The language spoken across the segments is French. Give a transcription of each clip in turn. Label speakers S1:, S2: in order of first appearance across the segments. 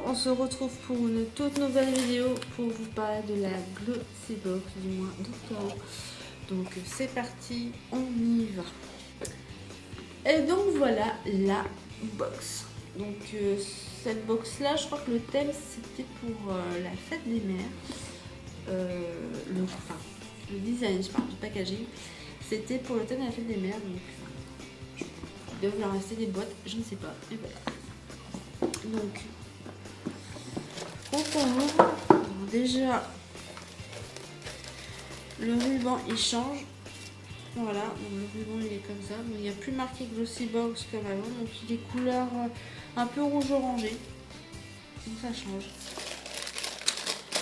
S1: on se retrouve pour une toute nouvelle vidéo pour vous parler de la Glossybox du mois d'octobre. Donc c'est parti, on y va. Et donc voilà la box. Donc cette box là, je crois que le thème c'était pour la fête des mères. Le design, je parle du packaging, c'était pour le thème de la fête des mères. Donc il doit leur rester des boîtes, je ne sais pas. Et voilà. Donc quand on ouvre, déjà le ruban il change. Voilà, donc le ruban il est comme ça. Donc, il n'y a plus marqué Glossybox comme avant, donc il est couleur un peu rouge orangé. Donc ça change.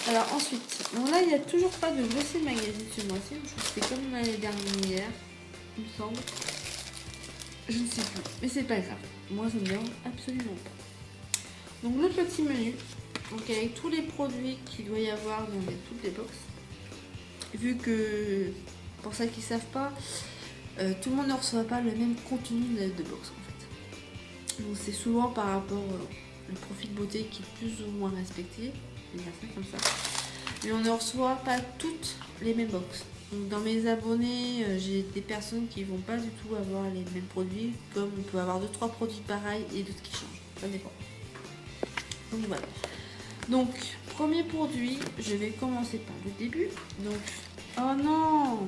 S1: Alors ensuite, bon là il n'y a toujours pas de Glossy Magazine ce mois-ci. Je crois que c'était comme l'année dernière, il me semble. Je ne sais plus, mais c'est pas grave. Moi ça me dérange absolument pas. Donc le petit menu, donc avec tous les produits qu'il doit y avoir dans toutes les box. Vu que, pour ceux qui ne savent pas, tout le monde ne reçoit pas le même contenu de box en fait. Donc c'est souvent par rapport au profil beauté qui est plus ou moins respecté. On va dire ça comme ça. Mais on ne reçoit pas toutes les mêmes box. Donc dans mes abonnés, j'ai des personnes qui vont pas du tout avoir les mêmes produits, comme on peut avoir 2-3 produits pareils et d'autres qui changent. Ça dépend. Donc voilà. Donc premier produit, je vais commencer par le début. Donc oh non,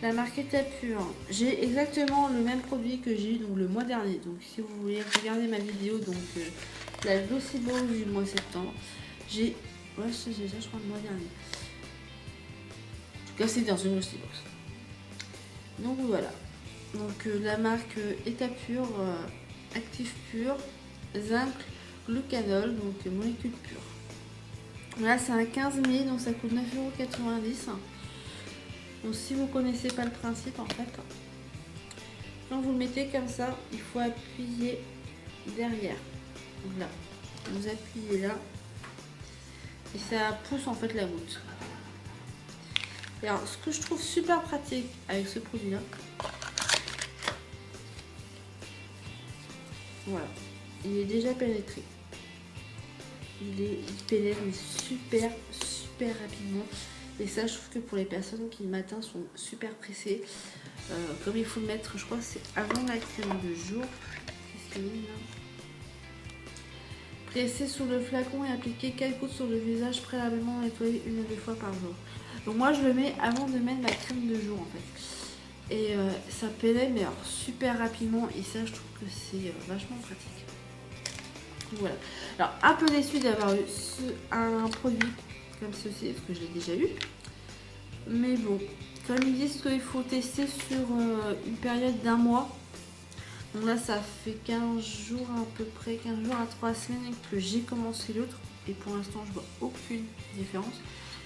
S1: la marque Etapure. J'ai exactement le même produit que j'ai eu donc le mois dernier. Donc si vous voulez regarder ma vidéo, donc la Glossybox du mois de septembre, j'ai c'est ça je crois le mois dernier. En tout cas c'est dans une Glossybox. Donc voilà. Donc la marque Etapure, Active Pure, Zinc, Glucanol, donc molécule pure. Là c'est un 15 ml, donc ça coûte 9,90 €. Donc si vous connaissez pas le principe en fait, quand vous le mettez comme ça, il faut appuyer derrière. Donc là, vous appuyez là et ça pousse en fait la goutte. Et alors ce que je trouve super pratique avec ce produit là, voilà, il est déjà pénétré. Il pénètre mais super rapidement. Et ça, je trouve que pour les personnes qui le matin sont super pressées, comme il faut le mettre, je crois que c'est avant la crème de jour. Qu'est-ce qu'il y a là ? Presser sur le flacon et appliquer quelques gouttes sur le visage, préalablement nettoyer 1 à 2 fois par jour. Donc moi, je le mets avant de mettre ma crème de jour en fait. Et ça pénètre mais alors super rapidement. Et ça, je trouve que c'est vachement pratique. Voilà. Alors un peu déçue d'avoir eu un produit comme ceci, parce que je l'ai déjà eu. Mais bon, comme ils disent qu'il faut tester sur une période d'1 mois. Donc là, ça fait 15 jours à peu près, 15 jours à 3 semaines que j'ai commencé l'autre. Et pour l'instant, je vois aucune différence.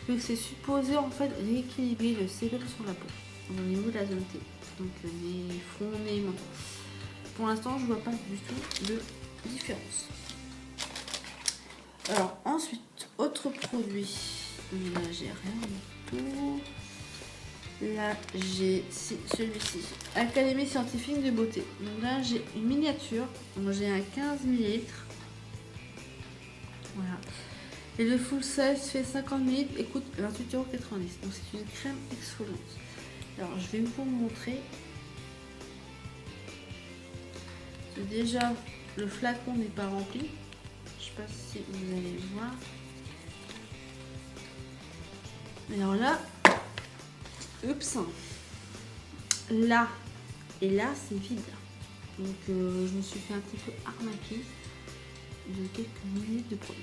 S1: Vu que c'est supposé en fait rééquilibrer le sébum sur la peau. Au niveau de la zone T. Donc les fronts, nez, menton. Pour l'instant, je vois pas du tout de différence. Alors ensuite, autre produit. Là j'ai rien du tout. Là j'ai celui-ci, Académie scientifique de beauté. Donc là j'ai une miniature. Donc j'ai un 15 ml. Voilà. Et le full size fait 50 ml et coûte 28,90 €. Donc c'est une crème exfoliante. Alors je vais vous montrer. Déjà le flacon n'est pas rempli. Je sais pas si vous allez voir. Alors là, oups, là et là c'est vide. Donc je me suis fait un petit peu arnaquer de quelques minutes de produit.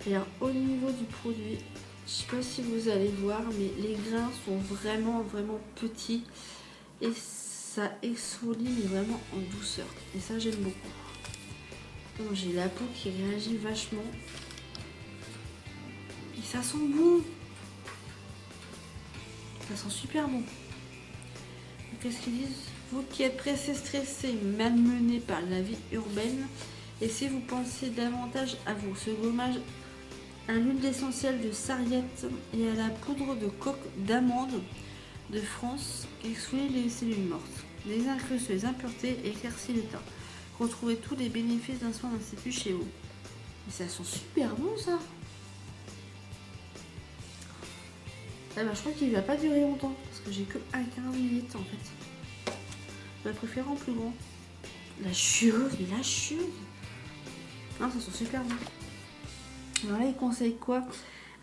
S1: Et alors au niveau du produit, je sais pas si vous allez voir, mais les grains sont vraiment petits et ça exfolie mais vraiment en douceur. Et ça j'aime beaucoup. Donc j'ai la peau qui réagit vachement. Et ça sent bon. Ça sent super bon. Qu'est-ce qu'ils disent ? Vous qui êtes pressé, stressé, malmené par la vie urbaine, et si vous pensez davantage à vous, ce gommage à l'huile essentielle de sarriette et à la poudre de coque d'amande de France exfolie les cellules mortes, désincruste les impuretés et éclaircit le teint. Retrouvez tous les bénéfices d'un soin d'institut chez vous. Et ça sent super bon ça. Ah bah, je crois qu'il va pas durer longtemps parce que j'ai que un 15 ml en fait. Je vais préférer en plus grand. La chieuse, mais la chieuse. Non, ça sent super bon. Alors là, il conseille quoi?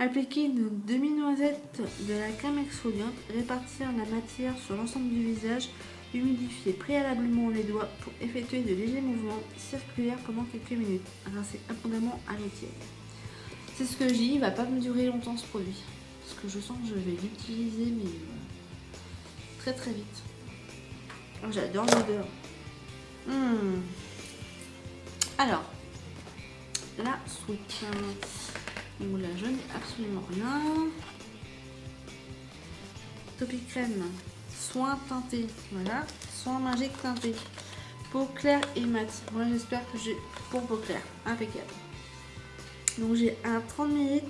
S1: Appliquer une demi-noisette de la crème exfoliante, répartir la matière sur l'ensemble du visage, humidifier préalablement les doigts pour effectuer de légers mouvements circulaires pendant quelques minutes. Rincer abondamment à l'eau tiède. C'est ce que j'ai dit, il va pas me durer longtemps ce produit. Parce que je sens que je vais l'utiliser, mais très très vite. Oh, j'adore l'odeur. Alors, la sweet. Donc là, je n'ai absolument rien. Topic crème. Soin teinté. Voilà. Soin magique teinté. Peau claire et mat. Moi, j'espère que j'ai pour peau claire. Impeccable. Donc, j'ai un 30 ml.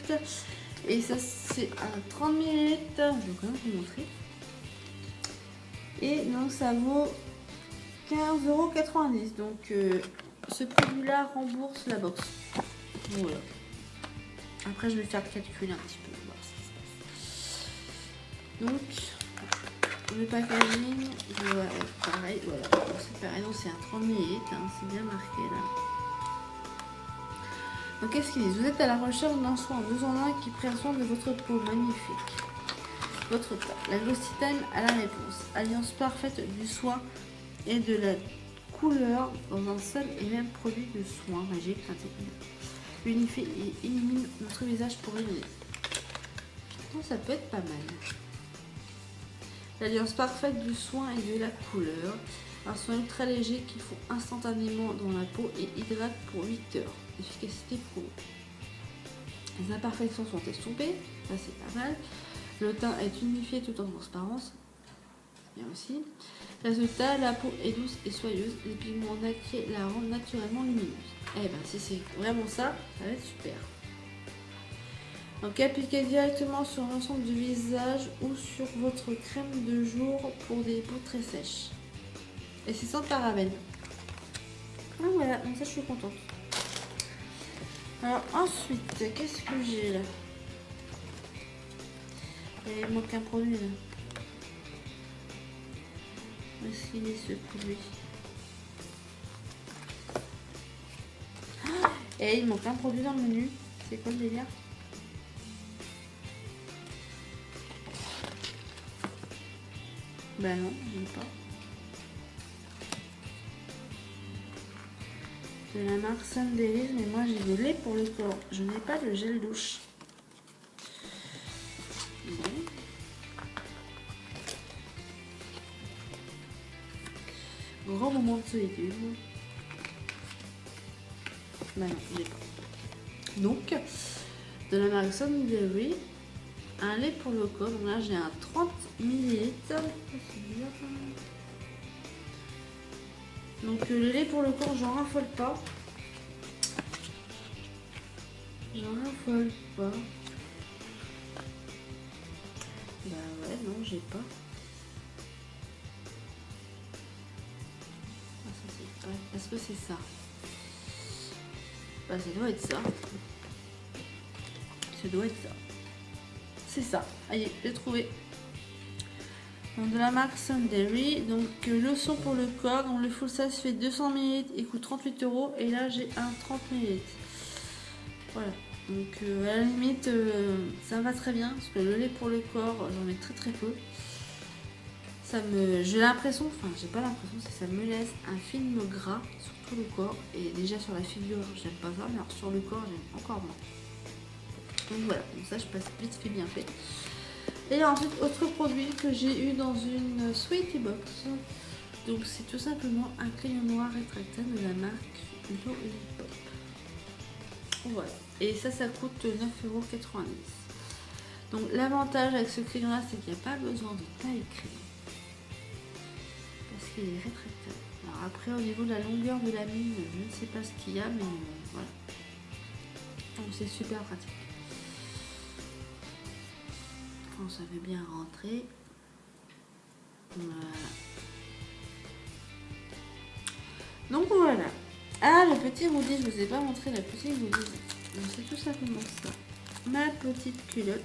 S1: Et ça, c'est un 30 ml. Je vais quand même vous montrer. Et donc, ça vaut 15,90 €. Donc, ce produit-là rembourse la box. Voilà. Après, je vais faire le calcul un petit peu. Voir ce qui se passe. Donc, le packaging, voilà, pareil. Voilà. C'est pareil. Donc, c'est un 30 ml. Hein, c'est bien marqué là. Donc, qu'est-ce qu'ils disent? Vous êtes à la recherche d'un soin en 2 en 1 qui prend soin de votre peau. Magnifique. Votre cas. La Glossy Time a la réponse. Alliance parfaite du soin et de la couleur dans un seul et même produit de soin magique intégré. Unifie et élimine notre visage pour une minute. Donc ça peut être pas mal. L'alliance parfaite du soin et de la couleur. Un soin ultra léger qu'il faut instantanément dans la peau et hydrate pour 8 heures. Efficacité prouvée. Les imperfections sont estompées. Ça c'est pas mal. Le teint est unifié tout en transparence. Bien aussi. Résultat, la peau est douce et soyeuse. Les pigments nacrés la rendent naturellement lumineuse. Eh ben, si c'est vraiment ça, ça va être super. Donc, appliquez directement sur l'ensemble du visage ou sur votre crème de jour pour des peaux très sèches. Et c'est sans parabènes. Ah voilà, donc ça je suis contente. Alors ensuite, qu'est-ce que j'ai là? Il manque un produit là. Où est-ce qu'il est ce produit? Et il manque un produit dans le menu. C'est quoi le délire? Bah non, je n'ai pas. De la marque Sundays, mais moi j'ai de lait pour le corps. Je n'ai pas de gel douche. Bon. Grand moment de solitude. Bah non, je n'ai pas. Donc, de la marque Sundays, un lait pour le corps. Donc là j'ai un 30 ml. Donc le lait pour le corps, j'en raffole pas. J'en raffole pas. Bah ouais, non, j'ai pas. Ah, ça, c'est pas... Est-ce que c'est ça? Bah ça doit être ça. Ça doit être ça. C'est ça. Allez, j'ai trouvé. Donc de la marque Sundays. Donc leçon pour le corps. Donc le full size fait 200 ml et coûte 38 €. Et là j'ai un 30 ml. Voilà. Donc à la limite ça me va très bien. Parce que le lait pour le corps, j'en mets très très peu. J'ai l'impression, enfin j'ai pas l'impression, c'est que ça me laisse un film gras sur tout le corps. Et déjà sur la figure j'aime pas ça. Mais alors sur le corps j'aime encore moins. Donc voilà. Donc ça je passe vite fait bien fait. Et ensuite, autre produit que j'ai eu dans une Sweetie Box. Donc c'est tout simplement un crayon noir rétractable de la marque Lollipop. Voilà. Et ça coûte 9,90 €. Donc l'avantage avec ce crayon là, c'est qu'il n'y a pas besoin de taille crayon. Parce qu'il est rétractable. Alors après, au niveau de la longueur de la mine, je ne sais pas ce qu'il y a, mais voilà. Donc c'est super pratique. Ça veut bien rentrer. Voilà. Donc voilà. le petit hoodie, je vous ai pas montré le petit hoodie. Donc c'est tout simplement ça. Ma petite culotte.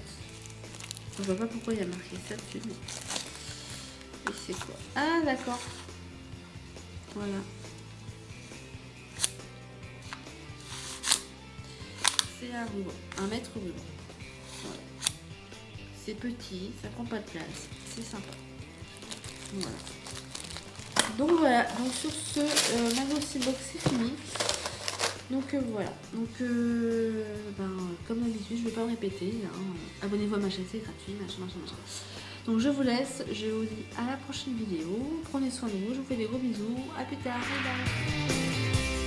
S1: Je vois pas pourquoi il y a marqué ça dessus. Mais... Et c'est quoi? Ah d'accord. Voilà. C'est un ruban, 1 mètre ruban. Voilà. C'est petit, ça prend pas de place, c'est sympa. Voilà. Donc voilà, donc sur ce, ma Glossy Box c'est fini. Donc voilà, donc comme d'habitude, je vais pas me répéter. Hein. Abonnez-vous à ma chaîne, c'est gratuit, machin. Donc je vous laisse, je vous dis à la prochaine vidéo. Prenez soin de vous, je vous fais des gros bisous. À plus tard, bye bye.